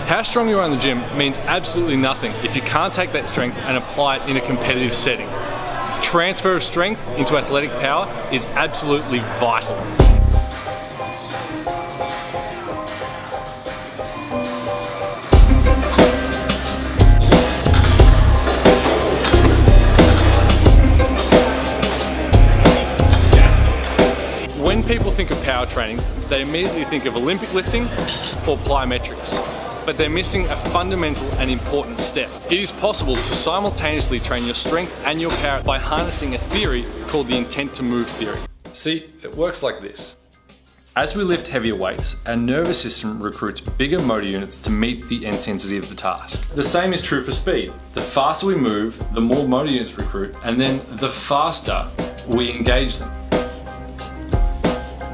How strong you are in the gym means absolutely nothing if you can't take that strength and apply it in a competitive setting. Transfer of strength into athletic power is absolutely vital. When people think of power training, they immediately think of Olympic lifting or plyometrics. But they're missing a fundamental and important step. It is possible to simultaneously train your strength and your power by harnessing a theory called the intent to move theory. See, it works like this. As we lift heavier weights, our nervous system recruits bigger motor units to meet the intensity of the task. The same is true for speed. The faster we move, the more motor units recruit, and then the faster we engage them.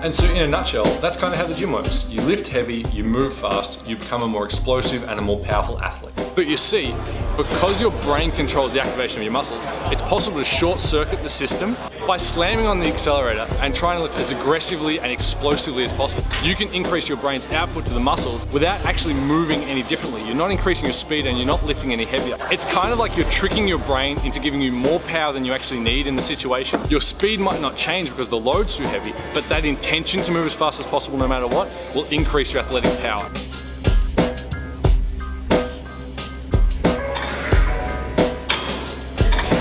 And so in a nutshell, that's kind of how the gym works. You lift heavy, you move fast, you become a more explosive and a more powerful athlete. But you see, because your brain controls the activation of your muscles, it's possible to short circuit the system by slamming on the accelerator and trying to lift as aggressively and explosively as possible. You can increase your brain's output to the muscles without actually moving any differently. You're not increasing your speed and you're not lifting any heavier. It's kind of like you're tricking your brain into giving you more power than you actually need in the situation. Your speed might not change because the load's too heavy, but that intention to move as fast as possible no matter what will increase your athletic power.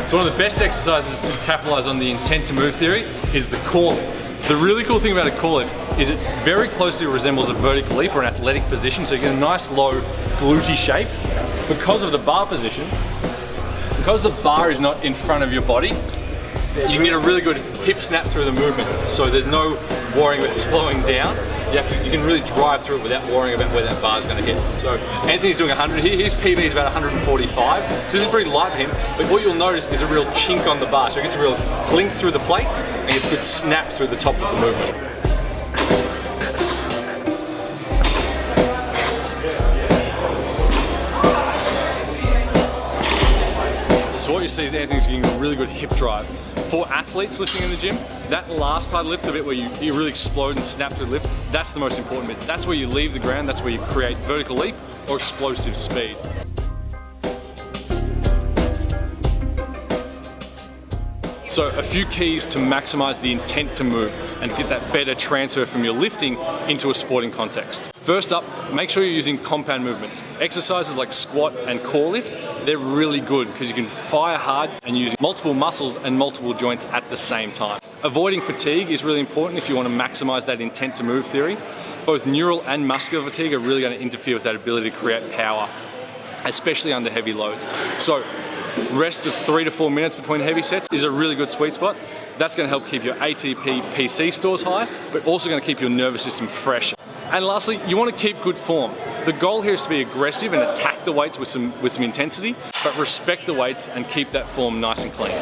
So one of the best exercises to capitalize on the intent to move theory is the core lift. The really cool thing about a core lift is it very closely resembles a vertical leap or an athletic position, so you get a nice low glutey shape. Because of the bar position, because the bar is not in front of your body, you can get a really good hip snap through the movement. So there's no worrying about slowing down. You can really drive through it without worrying about where that bar is going to hit. So Anthony's doing 100 here. His PB is about 145. So this is pretty light for him. But what you'll notice is a real chink on the bar. So he gets a real clink through the plates and gets a good snap through the top of the movement. So what you see is Anthony's getting a really good hip drive. For athletes lifting in the gym, that last part of the lift, the bit where you really explode and snap through the lift, that's the most important bit. That's where you leave the ground, that's where you create vertical leap or explosive speed. So a few keys to maximize the intent to move and to get that better transfer from your lifting into a sporting context. First up, make sure you're using compound movements. Exercises like squat and core lift, they're really good because you can fire hard and use multiple muscles and multiple joints at the same time. Avoiding fatigue is really important if you want to maximize that intent to move theory. Both neural and muscular fatigue are really going to interfere with that ability to create power, especially under heavy loads. So rest of 3 to 4 minutes between heavy sets is a really good sweet spot. That's going to help keep your ATP PC stores high, but also going to keep your nervous system fresh. And lastly, you want to keep good form. The goal here is to be aggressive and attack the weights with some intensity, but respect the weights and keep that form nice and clean.